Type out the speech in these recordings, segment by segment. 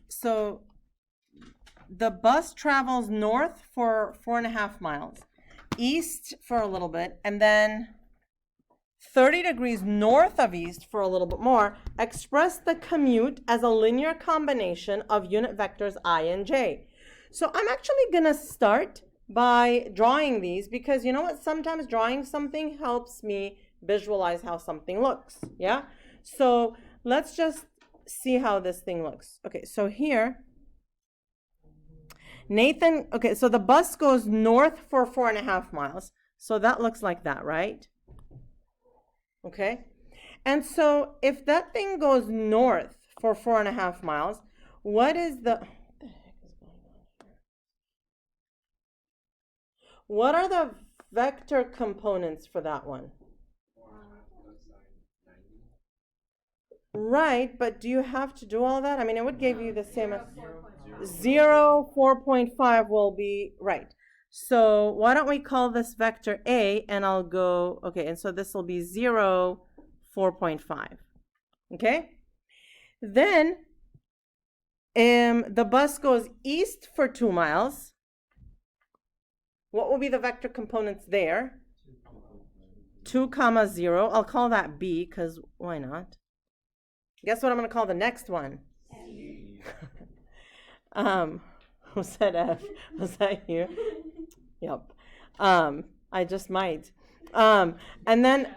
So the bus travels north for 4.5 miles, east for a little bit, and then 30 degrees north of east for a little bit more. Express the commute as a linear combination of unit vectors I and j. So I'm actually going to start by drawing these because you know what? Sometimes drawing something helps me visualize how something looks. Yeah? So let's just see how this thing looks. Okay, so here, Nathan, okay, so the bus goes north for 4.5 miles. So that looks like that, right? Okay. And so if that thing goes north for 4.5 miles, what is the, what are the vector components for that one? Right, but do you have to do all that? I mean, it would give you the same as 0, 4.5 will be, right. So why don't we call this vector A and I'll go, okay, and so this will be 0, 4.5. Okay? Then the bus goes east for 2 miles. What will be the vector components there? 2, 0. I'll call that B because why not? Guess what I'm going to call the next one? Who said F? Was that you? Yep. I just might. And then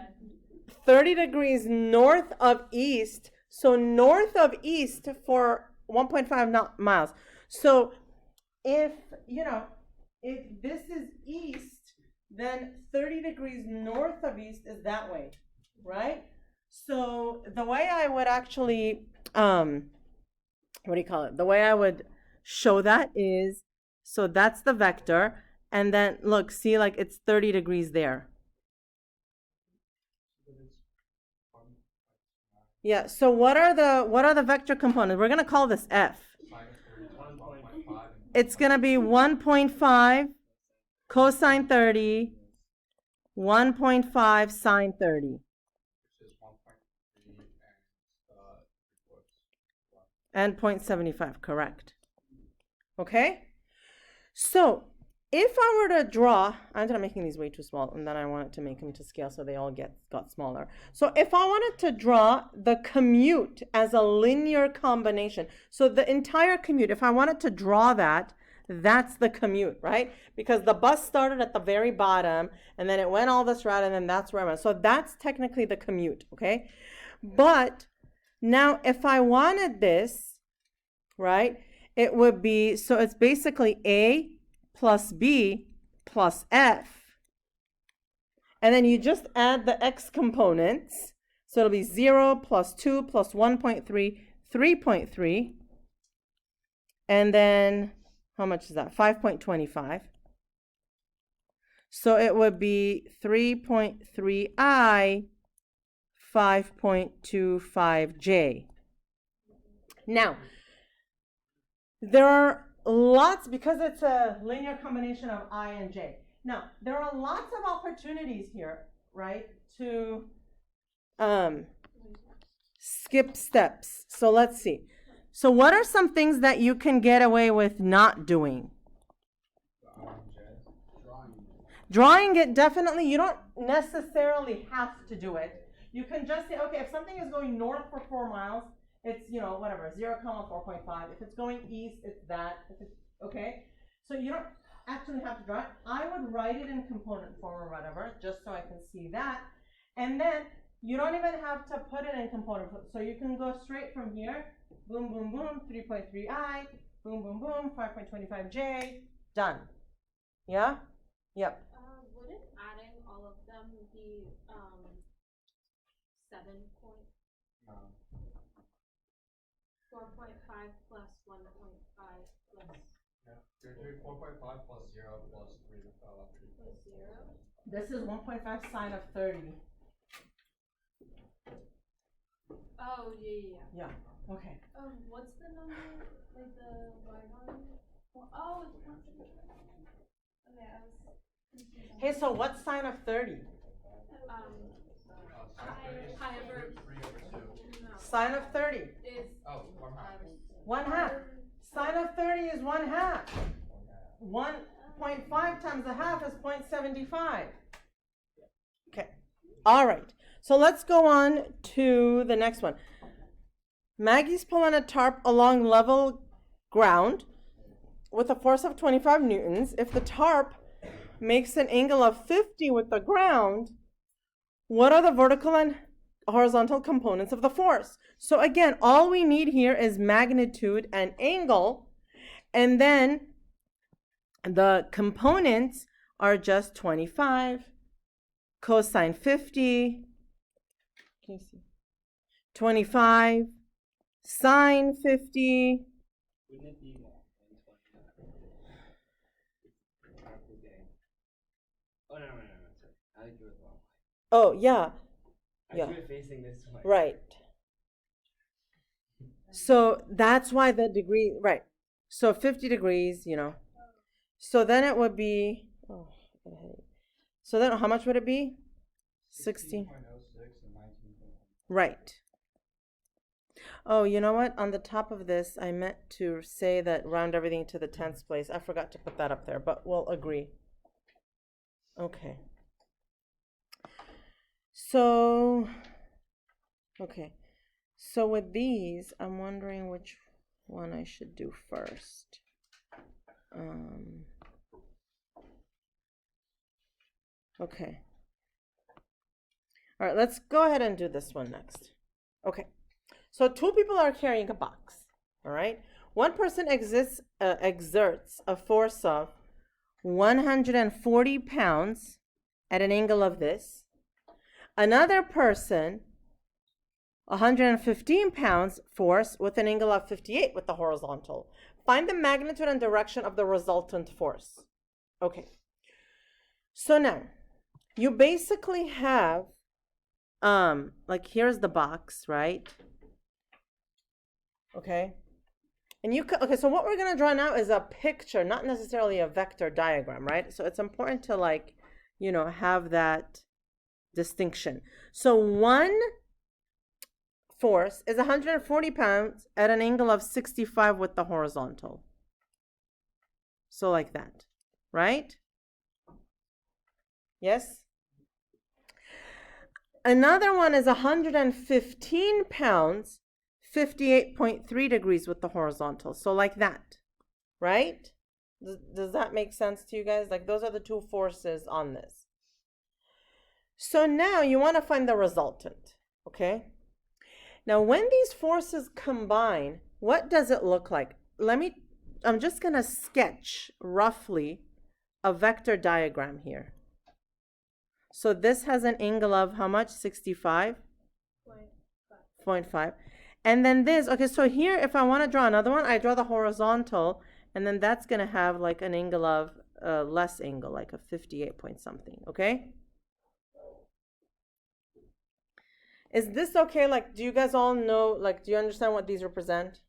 30 degrees north of east. So north of east for 1.5 miles. So if, you know, if this is east, then 30 degrees north of east is that way, right? So the way I would actually, what do you call it? The way I would show that is, so that's the vector, and then look, see, like it's 30 degrees there. Yeah, so what are the vector components? We're gonna call this F. It's gonna be 1.5 cosine 30, 1.5 sine 30. And 0.75, correct. Okay? So, if I were to draw, I ended up making these way too small, and then I wanted to make them to scale so they all got smaller. So if I wanted to draw the commute as a linear combination, so the entire commute, if I wanted to draw that, that's the commute, right? Because the bus started at the very bottom, and then it went all this route, and then that's where I went. So that's technically the commute, okay? But now, if I wanted this, right, it would be, so it's basically A plus B plus F. And then you just add the X components. So it'll be 0 plus 2 plus 1.3, 3.3. And then, how much is that? 5.25. So it would be 3.3I 5.25J. Now, there are lots, because it's a linear combination of I and J. Now, there are lots of opportunities here, right, to skip steps. So let's see. So what are some things that you can get away with not doing? Drawing it, definitely. You don't necessarily have to do it. You can just say, okay, if something is going north for 4 miles, it's, you know, whatever, 0, 4.5. If it's going east, it's that. If it's, okay? So you don't actually have to draw it. I would write it in component form or whatever, just so I can see that. And then you don't even have to put it in component form. So you can go straight from here, boom, boom, boom, 3.3i, boom, boom, boom, 5.25j, done. Yeah? Yep. Wouldn't adding all of them be 7 point? No. 4.5 plus 1.5 plus. Yeah, you're doing 4.5 plus 0 plus 3 plus 0. This is 1.5 sine of 30. Oh, yeah. Yeah, okay. What's the number, like the y one? Oh, it's 1.5. Okay, I was confused. Hey, so what's sine of 30? Sine 30 is 3 over 2. No. Sine of 30. Is Oh, 1/2. 1/2. Sine of 30 is 1/2. 1.5 times a half is 0.75. Okay. All right. So let's go on to the next one. Maggie's pulling a tarp along level ground with a force of 25 newtons. If the tarp makes an angle of 50 with the ground, what are the vertical and horizontal components of the force? So again, all we need here is magnitude and angle, and then the components are just 25 cosine 50, can you see? 25 sine 50. Wouldn't it be more than 20? Oh, no, sorry. I drew it the wrong way. Oh, yeah. I Yeah. drew it facing this way. Right. So that's why the degree, right. So 50 degrees, you know. So then it would be, oh, I got a headache. So then how much would it be? 16. 16.06 and 19.1. Right. Oh, you know what? On the top of this, I meant to say that round everything to the 10th place. I forgot to put that up there, but we'll agree. Okay. So, okay. So with these, I'm wondering which one I should do first. Okay. All right, let's go ahead and do this one next. Okay. So two people are carrying a box. All right. One person exerts a force of 140 pounds at an angle of this. Another person, 115 pounds force with an angle of 58 with the horizontal. Find the magnitude and direction of the resultant force. Okay. So now, you basically have, like here's the box, right? Okay. And you could, okay, so what we're going to draw now is a picture, not necessarily a vector diagram, right? So it's important to like, you know, have that distinction. So one force is 140 pounds at an angle of 65 with the horizontal. So like that, right? Yes? Another one is 115 pounds, 58.3 degrees with the horizontal. So like that, right? Does that make sense to you guys? Like those are the two forces on this. So now you want to find the resultant, okay? Now when these forces combine, what does it look like? I'm just going to sketch roughly a vector diagram here. So this has an angle of how much? 65.5. And then this, okay, so here if I want to draw another one, I draw the horizontal, and then that's going to have like an angle of less angle, like a 58 point something, okay? Is this okay? Like, do you guys all know, like, do you understand what these represent?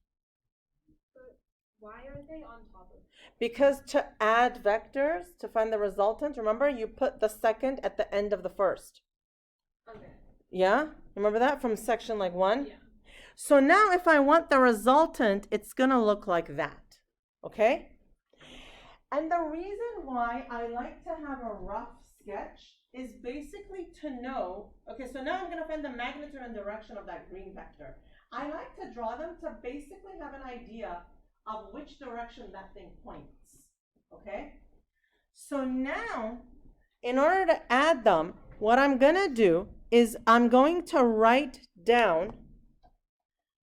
But why are they on top of? Because to add vectors, to find the resultant, remember, you put the second at the end of the first. Okay. Yeah? Remember that from section like 1? Yeah. So now if I want the resultant, it's going to look like that. Okay? And the reason why I like to have a rough sketch is basically to know, okay, so now I'm going to find the magnitude and direction of that green vector. I like to draw them to basically have an idea of which direction that thing points, okay? So now, in order to add them, what I'm going to do is I'm going to write down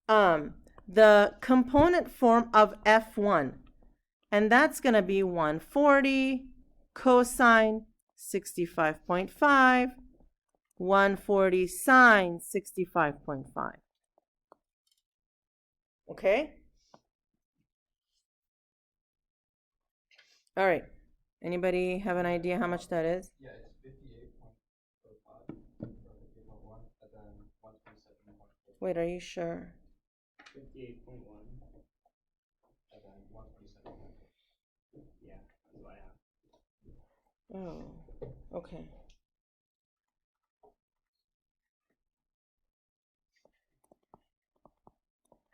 the component form of F1, and that's going to be 140 cosine 65.5, 140 sine 65.5. Okay? All right. Anybody have an idea how much that is? Yeah, it's 58.05 or 58.1, and then 127.4. Wait, are you sure? 58.1. And then 127.4. Yeah, that's what I have. Oh, okay.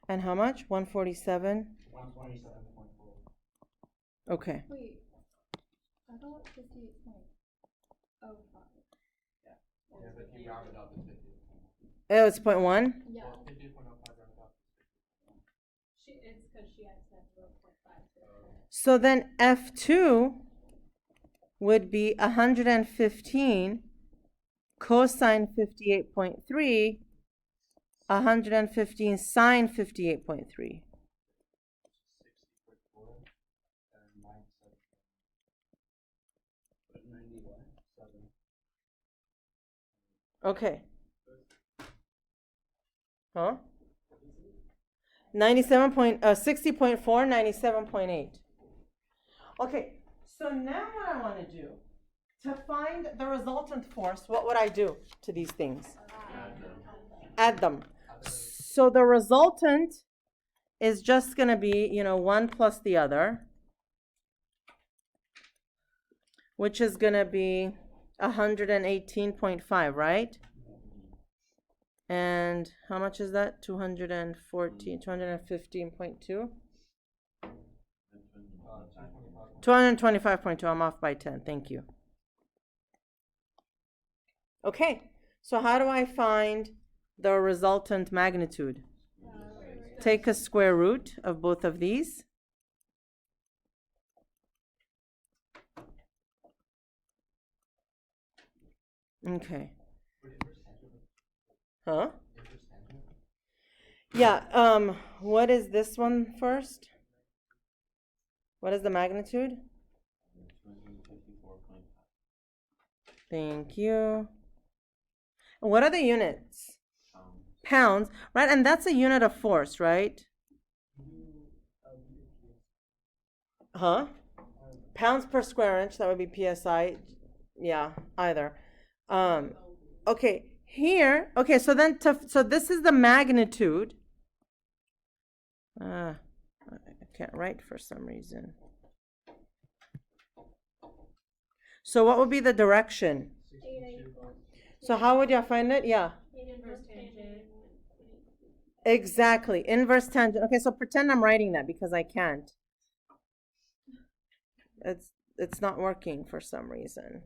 And how much? 147. 127.4. Okay. Wait. I thought 58.05. Yeah, but you rounded up to 50. Oh, it's 0.1. Yeah. Well, 50.05 rounded up. It's because she had said 0.5. So then F2 would be 115 cosine 58.3, 115 sine 58.3. 60.4 and 97. Okay. Huh? 60.4, 97.8. Okay, so now what I want to do, to find the resultant force, what would I do to these things? Add them. So the resultant is just going to be, one plus the other, which is going to be 118.5, right? And how much is that? 215.2? 225.2. I'm off by 10. Thank you. Okay, so how do I find the resultant magnitude? Take a square root of both of these. Okay. Huh? Yeah, what is this one first? What is the magnitude? 254.5. Thank you. And what are the units? Pounds, right? And that's a unit of force, right? Huh? Pounds per square inch, that would be PSI. Yeah, either. Okay, here, okay, so then, so this is the magnitude. I can't write for some reason. So what would be the direction? So how would you find it? Yeah. Inverse tangent. Exactly, inverse tangent. Okay, so pretend I'm writing that because I can't. It's not working for some reason.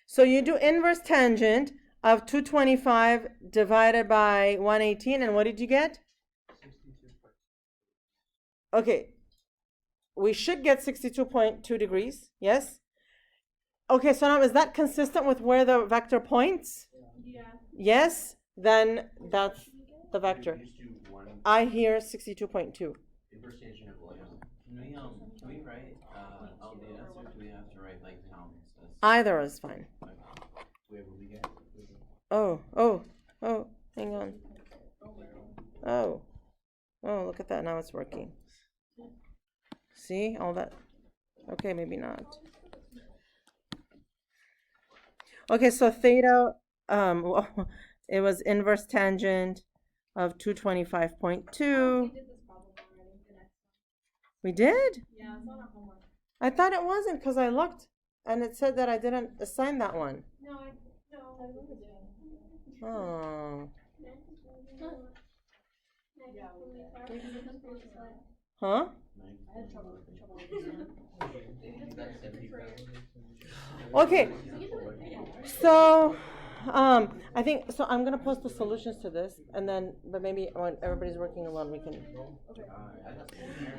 So you do inverse tangent of 225 divided by 118, and what did you get? 62.2. Okay, we should get 62.2 degrees, yes? Okay, so now is that consistent with where the vector points? Yeah. Yes, then that's the vector. I hear 62.2. Inverse tangent of what? Can we write LDS, or do we have to write like pounds? Either is fine. Where will we get? Oh, hang on. Oh, look at that, now it's working. See, all that. Okay, maybe not. Okay, so theta, well, it was inverse tangent of 225.2. We did this problem already. The next one. We did? Yeah, it's on our homework. I thought it wasn't because I looked and it said that I didn't assign that one. No, I remember doing it. Oh. Yeah. Huh? I had trouble with this. Okay. So, I think, so I'm going to post the solutions to this and then, but maybe when everybody's working alone, we can.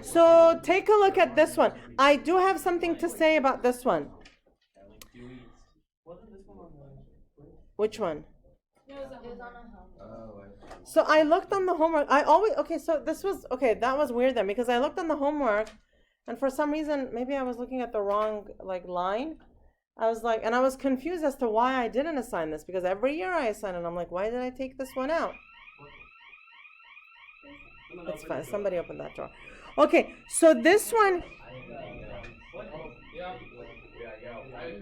So take a look at this one. I do have something to say about this one. Which one? No, it was on a home. So I looked on the homework. Okay, so this was, okay, that was weird then because I looked on the homework and for some reason, maybe I was looking at the wrong line. I was like, and I was confused as to why I didn't assign this because every year I assign it. I'm like, why did I take this one out? It's fine. Somebody opened that door. Okay, so this one.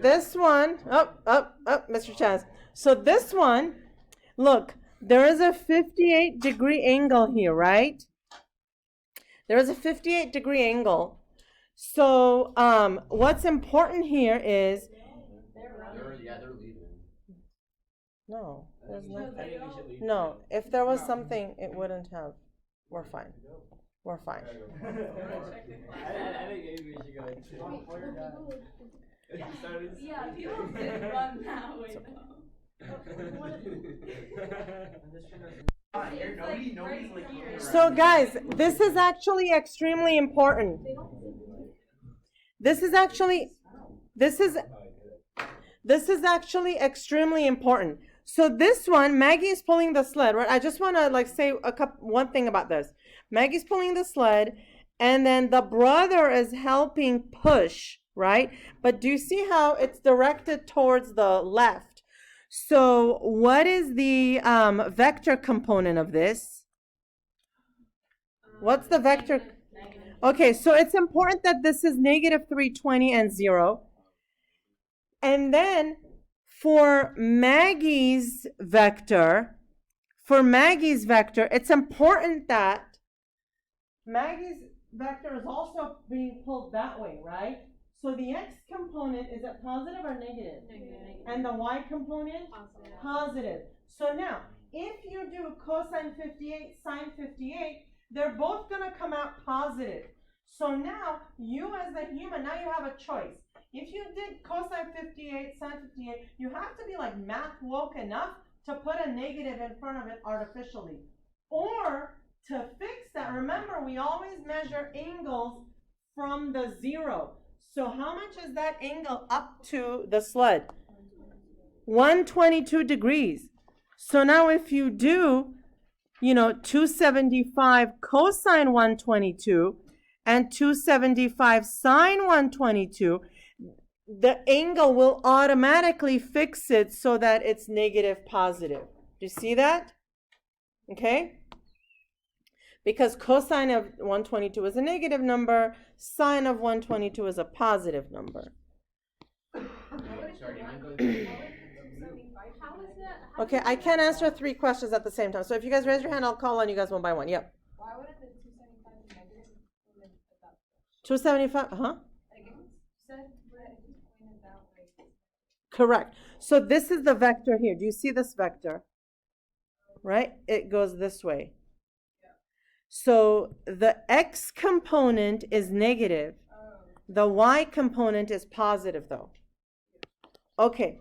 This one, Mr. Chance. So this one, look, there is a 58-degree angle here, right? There is a 58-degree angle. So what's important here is. They're leaving. No, There's No, nothing. they don't. No, if there was something, it wouldn't have. We're fine. We're fine. I think maybe we should go too. Yeah, people did run that way though. Nobody's like looking around. So guys, this is actually extremely important. This is actually extremely important. So this one, Maggie is pulling the sled, right? I just want to like say one thing about this. Maggie's pulling the sled, and then the brother is helping push, right? But do you see how it's directed towards the left? So what is the vector component of this? What's the vector? Okay, so it's important that this is negative 320 and 0. And then for Maggie's vector, it's important that Maggie's vector is also being pulled that way, right? So the x component, is it positive or negative? Negative. And the y component? Positive. Positive. So now, if you do cosine 58, sine 58, they're both going to come out positive. So now, you as the human, now you have a choice. If you did cosine 58, sine 58, you have to be like math woke enough to put a negative in front of it artificially. Or to fix that, remember we always measure angles from the 0. So how much is that angle up to the sled? 122 degrees. So now if you do, 275 cosine 122 and 275 sine 122, the angle will automatically fix it so that it's negative positive. Do you see that? Okay? Because cosine of 122 is a negative number, sine of 122 is a positive number. Sorry, do you mind going through? How is that? Okay, I can't answer 3 questions at the same time. So if you guys raise your hand, I'll call on you guys one by one. Yep. Why wouldn't the 275 be negative? When it's about 275, like it said, but it just pointed that way. Correct. So this is the vector here. Do you see this vector? Right? It goes this way. So the x component is negative. The y component is positive though. Okay.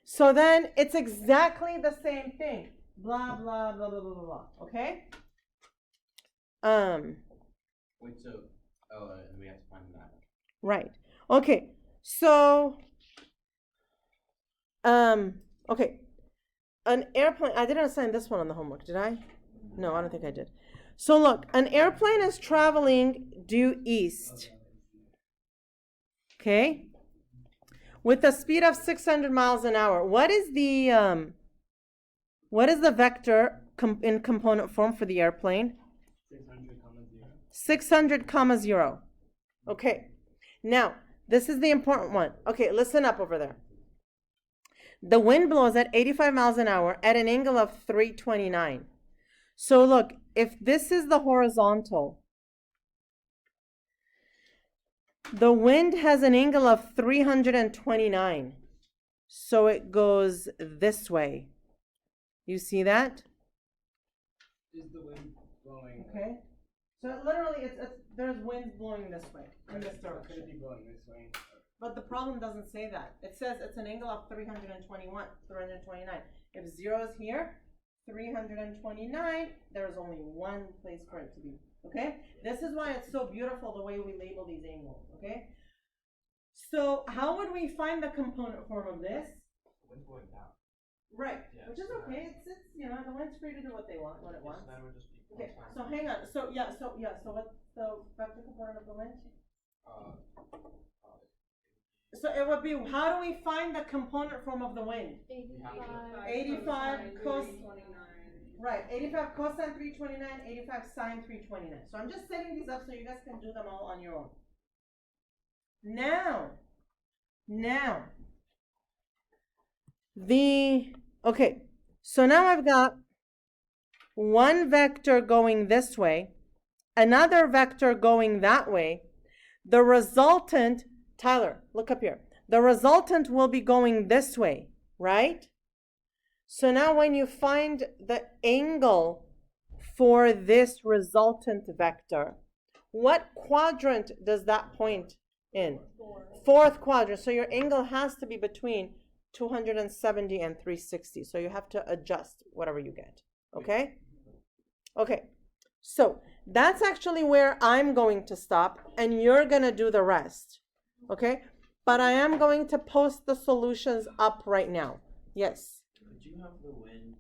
So then it's exactly the same thing. Blah, blah, blah, blah, blah, blah, blah. Okay? Wait, so, and we have to find that. Right. Okay. So, okay. An airplane, I didn't assign this one on the homework, did I? No, I don't think I did. So look, an airplane is traveling due east. Okay? With a speed of 600 miles an hour. What is the vector in component form for the airplane? 600, 0. Okay. Now, this is the important one. Okay, listen up over there. The wind blows at 85 miles an hour at an angle of 329. So look, if this is the horizontal, the wind has an angle of 329. So it goes this way. You see that? Is the wind blowing? Okay. So literally, there's winds blowing this way, in this Could it direction. be blowing this way? But the problem doesn't say that. It says it's an angle of 329. If 0 is here, 329, there's only one place for it to be. Okay? This is why it's so beautiful the way we label these angles. Okay? So how would we find the component form of this? The wind's blowing down. Right. Yeah. Which is okay. It's the wind's free to do what they want, what it wants. That would just be Okay, cosine. so hang on. So what's the vector component of the wind? So it would be, how do we find the component form of the wind? 85 cos, right, 85 cosine 329, 85 sine 329. So I'm just setting these up so you guys can do them all on your own. Now, okay, so now I've got one vector going this way, another vector going that way. The resultant, Tyler, look up here. The resultant will be going this way, right? So now when you find the angle for this resultant vector, what quadrant does that point in? Fourth quadrant. So your angle has to be between 270 and 360. So you have to adjust whatever you get. Okay? Okay. So that's actually where I'm going to stop, and you're going to do the rest. Okay? But I am going to post the solutions up right now. Yes. Could you have the wind